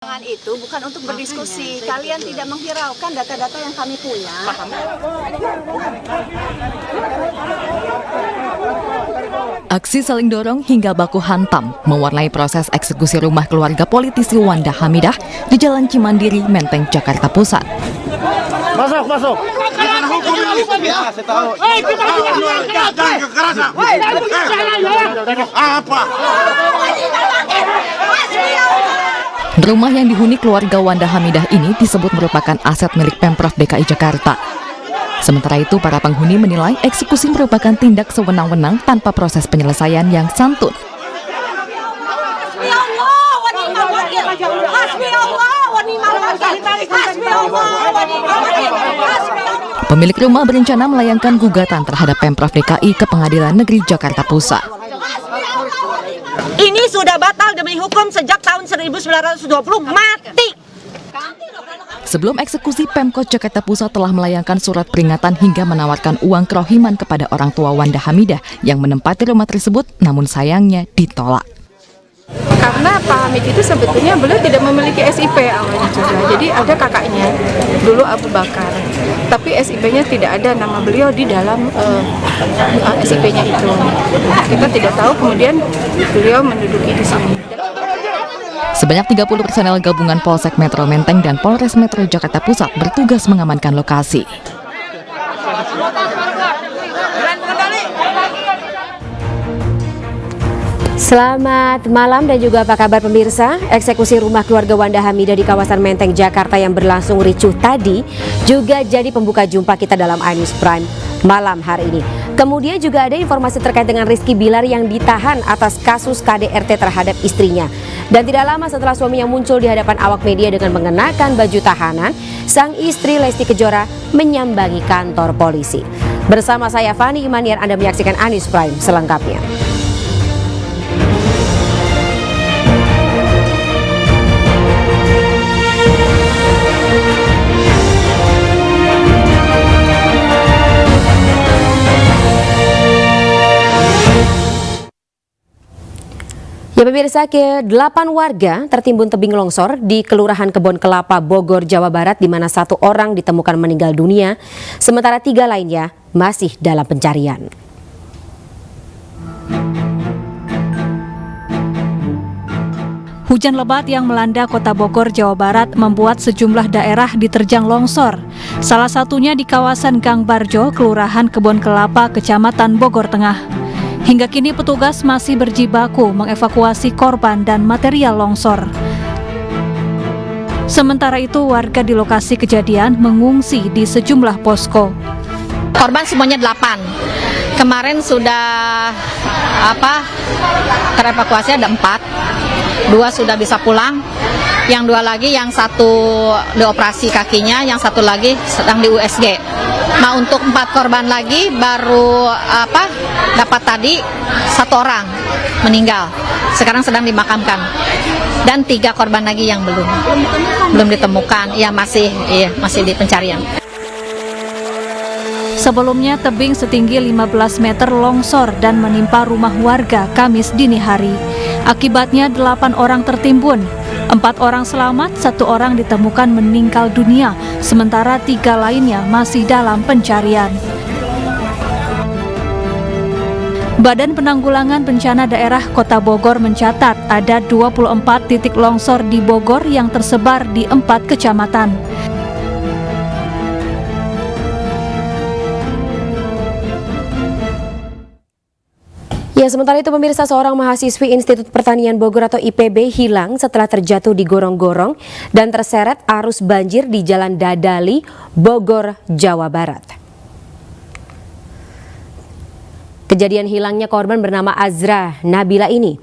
Itu bukan untuk berdiskusi. Kalian tidak menghiraukan data-data yang kami punya. Aksi saling dorong hingga baku hantam mewarnai proses eksekusi rumah keluarga politisi Wanda Hamidah di Jalan Cimandiri, Menteng, Jakarta Pusat. Masuk. Rumah yang dihuni keluarga Wanda Hamidah ini disebut merupakan aset milik Pemprov DKI Jakarta. Sementara itu, para penghuni menilai eksekusi merupakan tindak sewenang-wenang tanpa proses penyelesaian yang santun. Pemilik rumah berencana melayangkan gugatan terhadap Pemprov DKI ke Pengadilan Negeri Jakarta Pusat. Ini sudah batal demi hukum sejak tahun 1920, mati. Sebelum eksekusi, Pemkot Jakarta Pusat telah melayangkan surat peringatan hingga menawarkan uang kerohiman kepada orang tua Wanda Hamidah yang menempati rumah tersebut, namun sayangnya ditolak. Karena Pak Hamid itu sebetulnya beliau tidak memiliki SIP awalnya juga. Jadi ada kakaknya, dulu Abu Bakar. Tapi SIP-nya tidak ada nama beliau di dalam SIP-nya itu. Kita tidak tahu kemudian beliau menduduki di sini. Sebanyak 30 personel gabungan Polsek Metro Menteng dan Polres Metro Jakarta Pusat bertugas mengamankan lokasi. Selamat malam dan juga apa kabar pemirsa? Eksekusi rumah keluarga Wanda Hamidah di kawasan Menteng, Jakarta yang berlangsung ricuh tadi juga jadi pembuka jumpa kita dalam iNews Prime malam hari ini. Kemudian juga ada informasi terkait dengan Rizky Bilar yang ditahan atas kasus KDRT terhadap istrinya. Dan tidak lama setelah suaminya muncul di hadapan awak media dengan mengenakan baju tahanan, sang istri Lesti Kejora menyambangi kantor polisi. Bersama saya Fani Imaniar, Anda menyaksikan iNews Prime selengkapnya. Ya pemirsa, ke-8 warga tertimbun tebing longsor di Kelurahan Kebon Kelapa, Bogor, Jawa Barat, di mana 1 orang ditemukan meninggal dunia, sementara 3 lainnya masih dalam pencarian. Hujan lebat yang melanda kota Bogor, Jawa Barat membuat sejumlah daerah diterjang longsor. Salah satunya di kawasan Gang Barjo, Kelurahan Kebon Kelapa, Kecamatan Bogor Tengah. Hingga kini petugas masih berjibaku mengevakuasi korban dan material longsor. Sementara itu, warga di lokasi kejadian mengungsi di sejumlah posko. Korban semuanya 8. Kemarin sudah terevakuasi ada 4. 2 sudah bisa pulang. Yang 2 lagi, yang 1 dioperasi kakinya, yang 1 lagi sedang di USG. Nah, untuk 4 korban lagi baru dapat tadi 1 orang meninggal. Sekarang sedang dimakamkan. Dan 3 korban lagi yang belum ditemukan. Ya masih di pencarian. Sebelumnya tebing setinggi 15 meter longsor dan menimpa rumah warga Kamis dini hari. Akibatnya 8 orang tertimbun. 4 orang selamat, 1 orang ditemukan meninggal dunia, sementara 3 lainnya masih dalam pencarian. Badan Penanggulangan Bencana Daerah Kota Bogor mencatat ada 24 titik longsor di Bogor yang tersebar di 4 kecamatan. Ya, sementara itu pemirsa, seorang mahasiswi Institut Pertanian Bogor atau IPB hilang setelah terjatuh di gorong-gorong dan terseret arus banjir di Jalan Dadali, Bogor, Jawa Barat. Kejadian hilangnya korban bernama Azra Nabila ini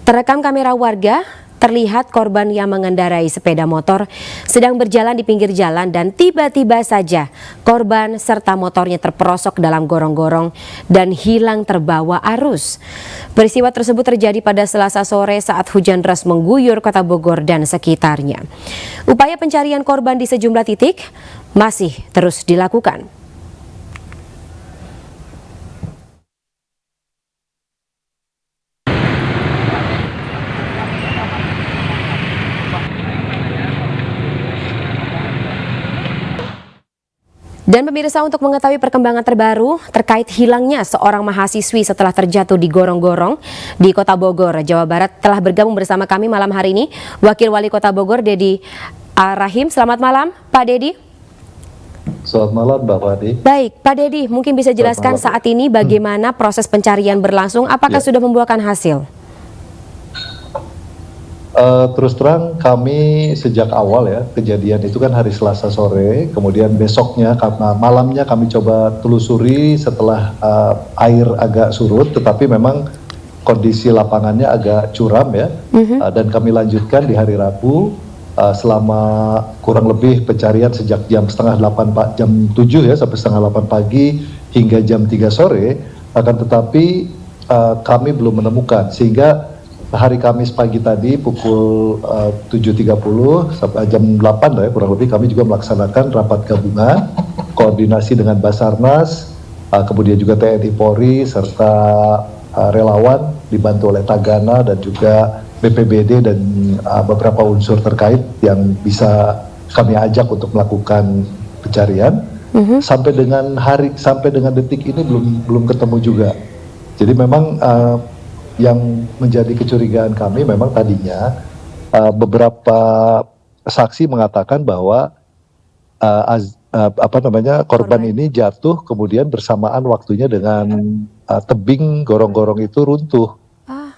terekam kamera warga. Terlihat korban yang mengendarai sepeda motor sedang berjalan di pinggir jalan dan tiba-tiba saja korban serta motornya terperosok dalam gorong-gorong dan hilang terbawa arus. Peristiwa tersebut terjadi pada Selasa sore saat hujan deras mengguyur kota Bogor dan sekitarnya. Upaya pencarian korban di sejumlah titik masih terus dilakukan. Dan pemirsa, untuk mengetahui perkembangan terbaru terkait hilangnya seorang mahasiswi setelah terjatuh di gorong-gorong di Kota Bogor, Jawa Barat, telah bergabung bersama kami malam hari ini Wakil Wali Kota Bogor, Dedi Rahim. Selamat malam, Pak Dedi. Selamat malam, Mbak Wadi. Baik, Pak Dedi, mungkin bisa jelaskan saat ini bagaimana proses pencarian berlangsung, apakah sudah membuahkan hasil? Terus terang kami sejak awal ya, kejadian itu kan hari Selasa sore, kemudian besoknya karena malamnya kami coba telusuri setelah air agak surut, tetapi memang kondisi lapangannya agak curam ya, dan kami lanjutkan di hari Rabu selama kurang lebih pencarian sejak jam setengah 8 jam 7 ya sampai setengah 8 pagi hingga jam 3 sore, akan tetapi kami belum menemukan, sehingga hari Kamis pagi tadi pukul 7.30 sampai jam 8 ya kurang lebih kami juga melaksanakan rapat gabungan koordinasi dengan Basarnas, kemudian juga TNI Polri serta relawan dibantu oleh Tagana dan juga BPBD dan beberapa unsur terkait yang bisa kami ajak untuk melakukan pencarian. Sampai dengan detik ini belum ketemu juga. Jadi memang yang menjadi kecurigaan kami memang tadinya beberapa saksi mengatakan bahwa korban ini jatuh kemudian bersamaan waktunya dengan tebing gorong-gorong itu runtuh.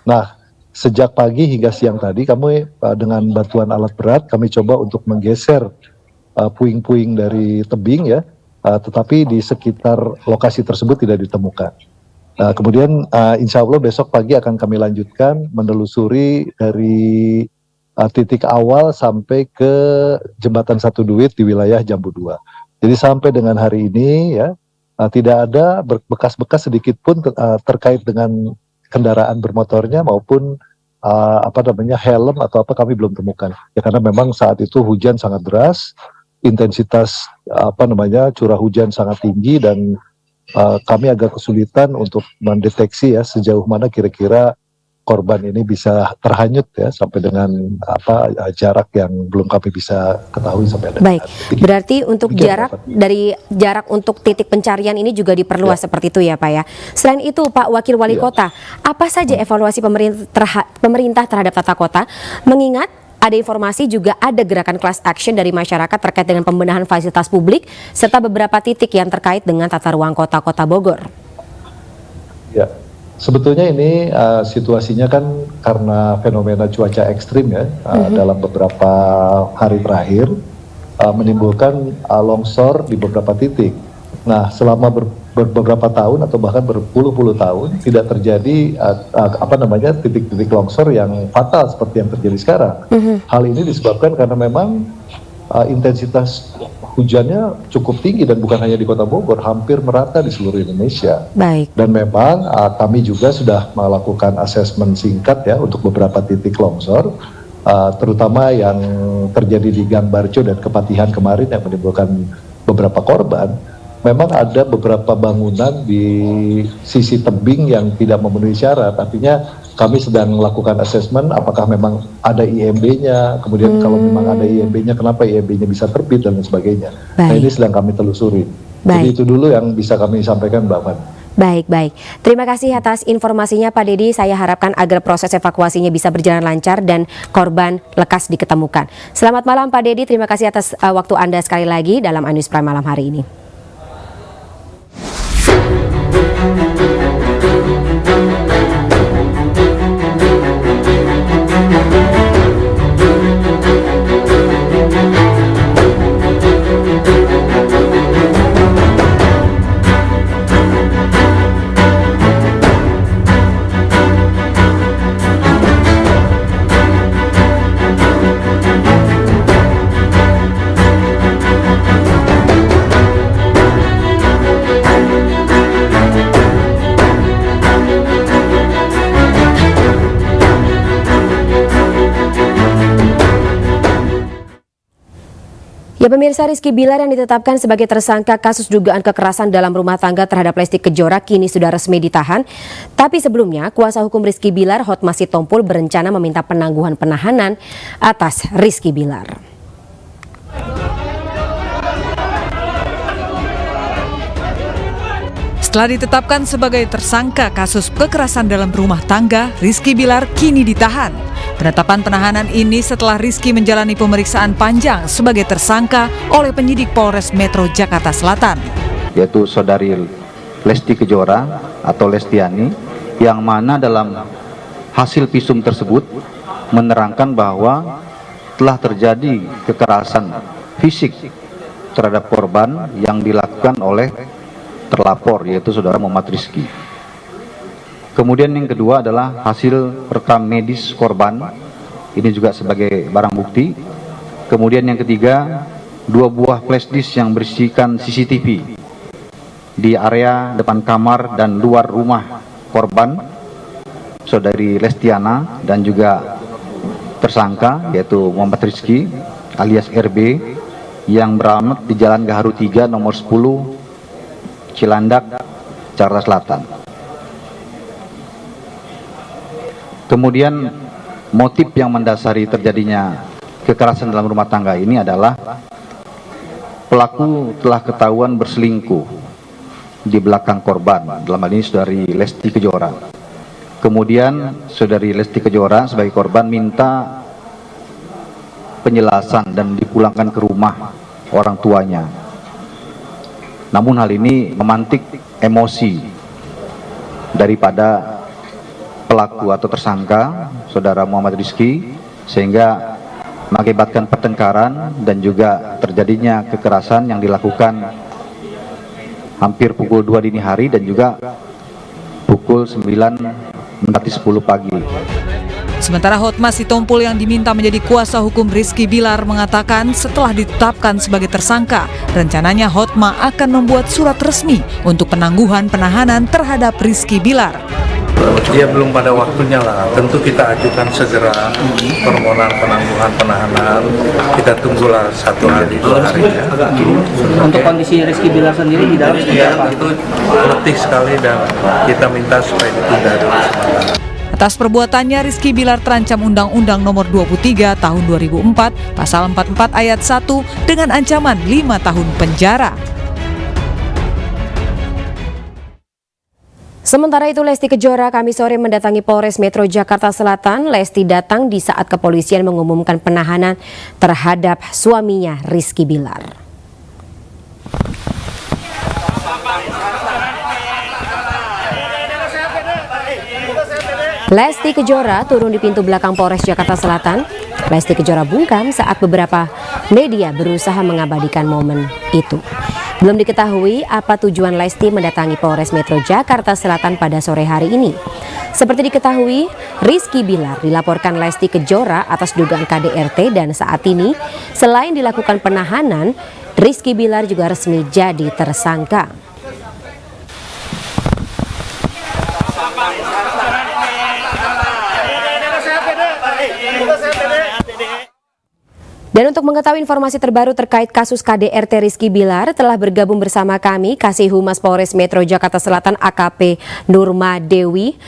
Nah, sejak pagi hingga siang tadi kami dengan bantuan alat berat kami coba untuk menggeser puing-puing dari tebing ya, tetapi di sekitar lokasi tersebut tidak ditemukan. Kemudian insya Allah besok pagi akan kami lanjutkan menelusuri dari titik awal sampai ke Jembatan Satu Duit di wilayah Jambu 2. Jadi sampai dengan hari ini ya tidak ada bekas-bekas sedikit pun terkait dengan kendaraan bermotornya maupun helm atau apa kami belum temukan. Ya karena memang saat itu hujan sangat deras, intensitas curah hujan sangat tinggi dan kami agak kesulitan untuk mendeteksi ya sejauh mana kira-kira korban ini bisa terhanyut ya sampai dengan jarak yang belum kami bisa ketahui sampai ada. Baik, berarti untuk jarak untuk titik pencarian ini juga diperluas seperti itu ya Pak ya. Selain itu Pak Wakil Wali Kota, apa saja evaluasi pemerintah terhadap tata kota, mengingat ada informasi juga ada gerakan class action dari masyarakat terkait dengan pembenahan fasilitas publik serta beberapa titik yang terkait dengan tata ruang kota Bogor. Ya, sebetulnya ini situasinya kan karena fenomena cuaca ekstrim ya dalam beberapa hari terakhir menimbulkan longsor di beberapa titik. Nah, selama beberapa tahun atau bahkan berpuluh-puluh tahun tidak terjadi titik-titik longsor yang fatal seperti yang terjadi sekarang. Hal ini disebabkan karena memang intensitas hujannya cukup tinggi dan bukan hanya di Kota Bogor, hampir merata di seluruh Indonesia. Baik. Dan memang kami juga sudah melakukan asesmen singkat ya untuk beberapa titik longsor, terutama yang terjadi di Gang Barjo dan Kepatihan kemarin yang menimbulkan beberapa korban. Memang ada beberapa bangunan di sisi tebing yang tidak memenuhi syarat, artinya kami sedang melakukan asesmen apakah memang ada IMB-nya, kemudian kalau memang ada IMB-nya kenapa IMB-nya bisa terbit dan sebagainya. Nah ini sedang kami telusuri. Jadi itu dulu yang bisa kami sampaikan Mbak Van. Baik. Terima kasih atas informasinya Pak Dedi. Saya harapkan agar proses evakuasinya bisa berjalan lancar dan korban lekas diketemukan. Selamat malam Pak Dedi, terima kasih atas waktu Anda sekali lagi dalam News Prime malam hari ini. Ya pemirsa, Rizky Bilar yang ditetapkan sebagai tersangka kasus dugaan kekerasan dalam rumah tangga terhadap Lesti Kejora kini sudah resmi ditahan. Tapi sebelumnya, kuasa hukum Rizky Bilar, Hotma Sitompul, berencana meminta penangguhan penahanan atas Rizky Bilar. Setelah ditetapkan sebagai tersangka kasus kekerasan dalam rumah tangga, Rizky Bilar kini ditahan. Penetapan penahanan ini setelah Rizky menjalani pemeriksaan panjang sebagai tersangka oleh penyidik Polres Metro Jakarta Selatan. Yaitu saudari Lesti Kejora atau Lestiani, yang mana dalam hasil visum tersebut menerangkan bahwa telah terjadi kekerasan fisik terhadap korban yang dilakukan oleh terlapor, yaitu saudara Muhammad Rizky. Kemudian yang kedua adalah hasil rekam medis korban, ini juga sebagai barang bukti. Kemudian yang ketiga, 2 buah flash disk yang berisikan CCTV di area depan kamar dan luar rumah korban, saudari Lestiana dan juga tersangka yaitu Muhammad Rizky alias RB yang beralamat di Jalan Gaharu 3 nomor 10 Cilandak, Jakarta Selatan. Kemudian motif yang mendasari terjadinya kekerasan dalam rumah tangga ini adalah pelaku telah ketahuan berselingkuh di belakang korban, dalam hal ini saudari Lesti Kejora. Kemudian saudari Lesti Kejora sebagai korban minta penjelasan dan dipulangkan ke rumah orang tuanya. Namun hal ini memantik emosi daripada pelaku atau tersangka saudara Muhammad Rizky, sehingga mengakibatkan pertengkaran dan juga terjadinya kekerasan yang dilakukan hampir pukul 2 dini hari dan juga pukul 9:10 pagi. Sementara Hotma Sitompul yang diminta menjadi kuasa hukum Rizky Bilar mengatakan setelah ditetapkan sebagai tersangka, rencananya Hotma akan membuat surat resmi untuk penangguhan penahanan terhadap Rizky Bilar. Ya belum pada waktunya lah, tentu kita ajukan segera permohonan penangguhan penahanan, kita tunggulah 1 hari 2 hari ya. Untuk kondisi Rizky Bilar sendiri di dalam ya, tentu letih sekali dan kita minta supaya ditunda dulu sementara. Atas perbuatannya, Rizky Bilar terancam Undang-Undang Nomor 23 Tahun 2004 Pasal 44 Ayat 1 dengan ancaman 5 tahun penjara. Sementara itu, Lesti Kejora Kamis sore mendatangi Polres Metro Jakarta Selatan. Lesti datang di saat kepolisian mengumumkan penahanan terhadap suaminya Rizky Bilar. Lesti Kejora turun di pintu belakang Polres Jakarta Selatan. Lesti Kejora bungkam saat beberapa media berusaha mengabadikan momen itu. Belum diketahui apa tujuan Lesti mendatangi Polres Metro Jakarta Selatan pada sore hari ini. Seperti diketahui, Rizky Bilar dilaporkan Lesti Kejora atas dugaan KDRT dan saat ini selain dilakukan penahanan, Rizky Bilar juga resmi jadi tersangka. Dan untuk mengetahui informasi terbaru terkait kasus KDRT Rizky Bilar, telah bergabung bersama kami Kasih Humas Polres Metro Jakarta Selatan AKP Nurma Dewi.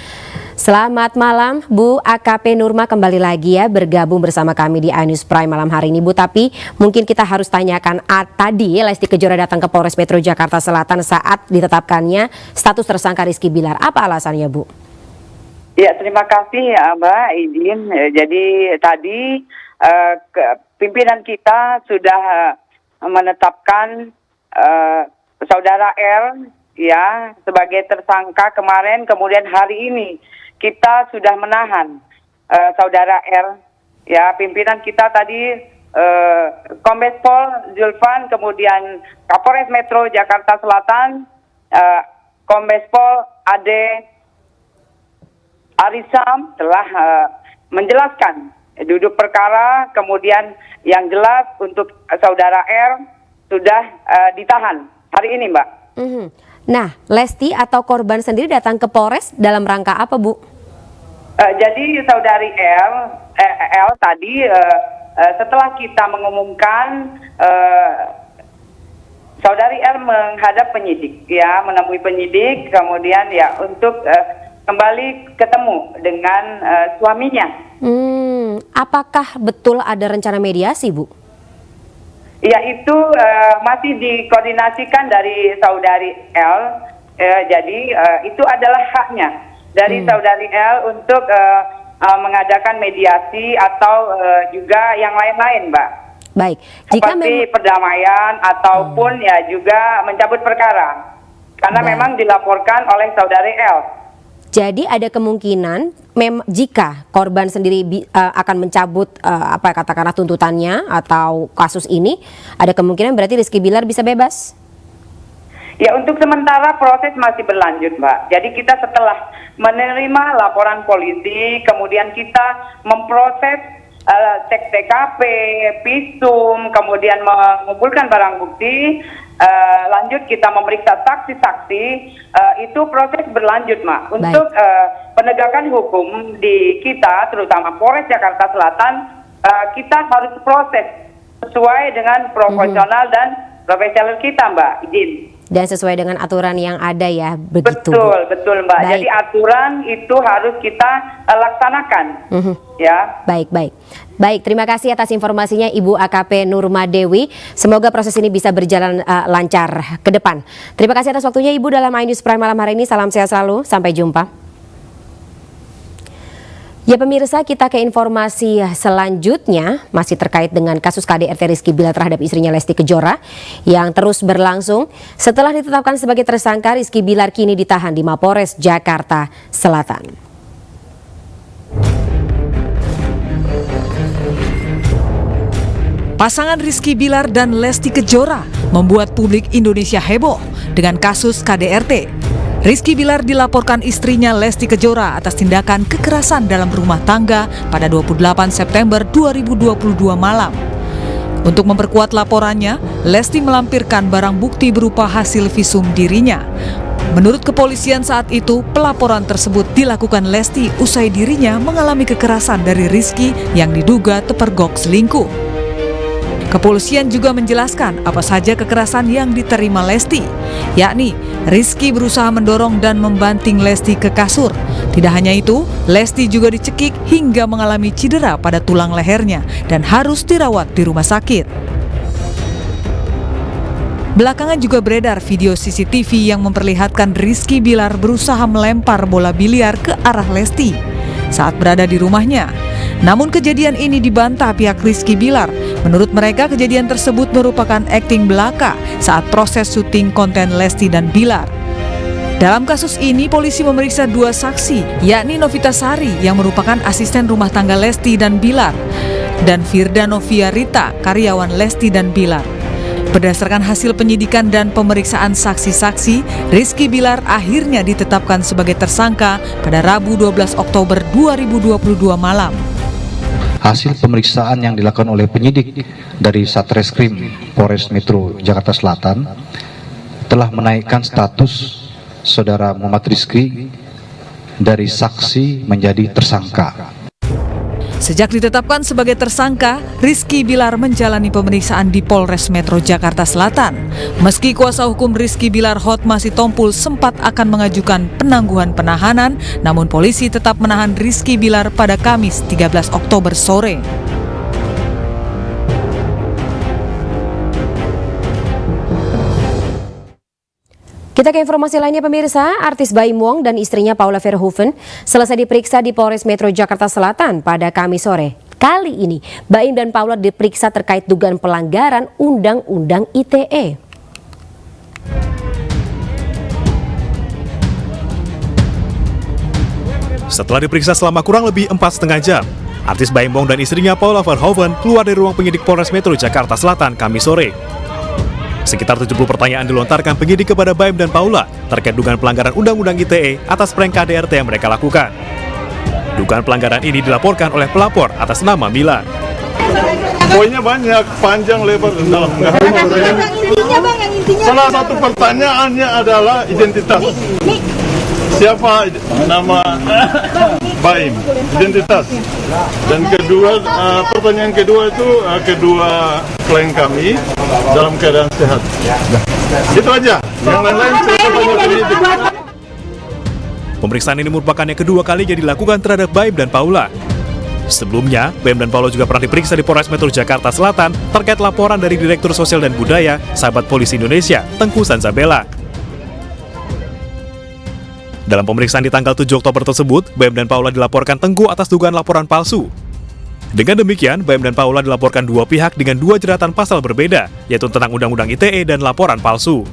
Selamat malam Bu AKP Nurma, kembali lagi ya bergabung bersama kami di iNews Prime malam hari ini Bu. Tapi mungkin kita harus tanyakan tadi Lesti Kejora datang ke Polres Metro Jakarta Selatan saat ditetapkannya status tersangka Rizky Bilar. Apa alasannya Bu? Ya, terima kasih ya Mbak izin. Jadi tadi pimpinan kita sudah menetapkan saudara R ya sebagai tersangka kemarin, kemudian hari ini kita sudah menahan saudara R ya. Pimpinan kita tadi Kombes Pol Zulfan, kemudian Kapolres Metro Jakarta Selatan Kombes Pol Ade Arisam telah menjelaskan duduk perkara, kemudian yang jelas untuk saudara R sudah ditahan hari ini, Mbak. Nah, Lesti atau korban sendiri datang ke Polres dalam rangka apa, Bu? Jadi saudari L tadi setelah kita mengumumkan saudari L menghadap penyidik, ya menemui penyidik, kemudian ya untuk kembali ketemu dengan suaminya. Apakah betul ada rencana mediasi, Bu? Ya, itu masih dikoordinasikan dari saudari L Jadi itu adalah haknya dari saudari L untuk mengadakan mediasi atau juga yang lain-lain, Mbak. Baik, jika seperti perdamaian ataupun ya juga mencabut perkara, karena memang dilaporkan oleh saudari L. Jadi ada kemungkinan jika korban sendiri akan mencabut katakanlah tuntutannya atau kasus ini, ada kemungkinan berarti Rizky Bilar bisa bebas? Ya, untuk sementara proses masih berlanjut, Mbak. Jadi kita setelah menerima laporan polisi, kemudian kita memproses cek TKP, visum, kemudian mengumpulkan barang bukti, lanjut kita memeriksa saksi-saksi, itu proses berlanjut, Mbak. Untuk penegakan hukum di kita, terutama Polres Jakarta Selatan, kita harus proses sesuai dengan profesional dan profesional kita, Mbak. Izin. Dan sesuai dengan aturan yang ada ya, begitu. Betul Mbak. Baik. Jadi aturan itu harus kita laksanakan. Ya. Baik, terima kasih atas informasinya Ibu AKP Nurma Dewi. Semoga proses ini bisa berjalan lancar ke depan. Terima kasih atas waktunya Ibu dalam iNews Prime malam hari ini. Salam sehat selalu, sampai jumpa. Ya pemirsa, kita ke informasi selanjutnya masih terkait dengan kasus KDRT Rizky Bilar terhadap istrinya Lesti Kejora yang terus berlangsung. Setelah ditetapkan sebagai tersangka, Rizky Bilar kini ditahan di Mapolres Jakarta Selatan. Pasangan Rizky Bilar dan Lesti Kejora membuat publik Indonesia heboh dengan kasus KDRT. Rizky Bilar dilaporkan istrinya Lesti Kejora atas tindakan kekerasan dalam rumah tangga pada 28 September 2022 malam. Untuk memperkuat laporannya, Lesti melampirkan barang bukti berupa hasil visum dirinya. Menurut kepolisian saat itu, pelaporan tersebut dilakukan Lesti usai dirinya mengalami kekerasan dari Rizky yang diduga terpergok selingkuh. Kepolisian juga menjelaskan apa saja kekerasan yang diterima Lesti, yakni Rizky berusaha mendorong dan membanting Lesti ke kasur. Tidak hanya itu, Lesti juga dicekik hingga mengalami cedera pada tulang lehernya dan harus dirawat di rumah sakit. Belakangan juga beredar video CCTV yang memperlihatkan Rizky Bilar berusaha melempar bola biliar ke arah Lesti saat berada di rumahnya. Namun kejadian ini dibantah pihak Rizky Bilar. Menurut mereka kejadian tersebut merupakan akting belaka saat proses syuting konten Lesti dan Bilar. Dalam kasus ini polisi memeriksa dua saksi, yakni Novita Sari yang merupakan asisten rumah tangga Lesti dan Bilar, dan Firda Novia Rita, karyawan Lesti dan Bilar. Berdasarkan hasil penyidikan dan pemeriksaan saksi-saksi, Rizky Bilar akhirnya ditetapkan sebagai tersangka pada Rabu 12 Oktober 2022 malam. Hasil pemeriksaan yang dilakukan oleh penyidik dari Satreskrim Polres Metro Jakarta Selatan telah menaikkan status saudara Muhammad Rizky dari saksi menjadi tersangka. Sejak ditetapkan sebagai tersangka, Rizky Bilar menjalani pemeriksaan di Polres Metro Jakarta Selatan. Meski kuasa hukum Rizky Bilar Hotma Sitompul sempat akan mengajukan penangguhan penahanan, namun polisi tetap menahan Rizky Bilar pada Kamis 13 Oktober sore. Kita ke informasi lainnya pemirsa, artis Baim Wong dan istrinya Paula Verhoeven selesai diperiksa di Polres Metro Jakarta Selatan pada Kamis sore. Kali ini, Baim dan Paula diperiksa terkait dugaan pelanggaran Undang-Undang ITE. Setelah diperiksa selama kurang lebih 4,5 jam, artis Baim Wong dan istrinya Paula Verhoeven keluar dari ruang penyidik Polres Metro Jakarta Selatan Kamis sore. Sekitar 70 pertanyaan dilontarkan penyidik kepada Baim dan Paula terkait dugaan pelanggaran Undang-Undang ITE atas prank KDRT yang mereka lakukan. Dugaan pelanggaran ini dilaporkan oleh pelapor atas nama Mila. Poinnya banyak, panjang, lebar, dan dalam. Salah satu pertanyaannya adalah identitas. Siapa nama Baim, identitas. Dan kedua, pertanyaan kedua itu kedua klien kami dalam keadaan sehat. Itu aja. Yang lain-lain saya tanya penyidik. Pemeriksaan ini merupakan yang kedua kalinya dilakukan terhadap Baim dan Paula. Sebelumnya, Baim dan Paula juga pernah diperiksa di Polres Metro Jakarta Selatan terkait laporan dari Direktur Sosial dan Budaya Sahabat Polisi Indonesia, Tengku Sanzabella. Dalam pemeriksaan di tanggal 7 Oktober tersebut, Baim dan Paula dilaporkan Tengku atas dugaan laporan palsu. Dengan demikian, Baim dan Paula dilaporkan dua pihak dengan dua jeratan pasal berbeda, yaitu tentang Undang-Undang ITE dan laporan palsu.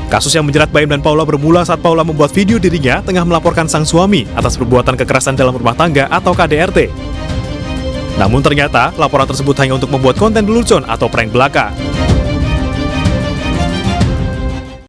Kasus yang menjerat Baim dan Paula bermula saat Paula membuat video dirinya tengah melaporkan sang suami atas perbuatan kekerasan dalam rumah tangga atau KDRT. Namun ternyata, laporan tersebut hanya untuk membuat konten lelucon atau prank belaka.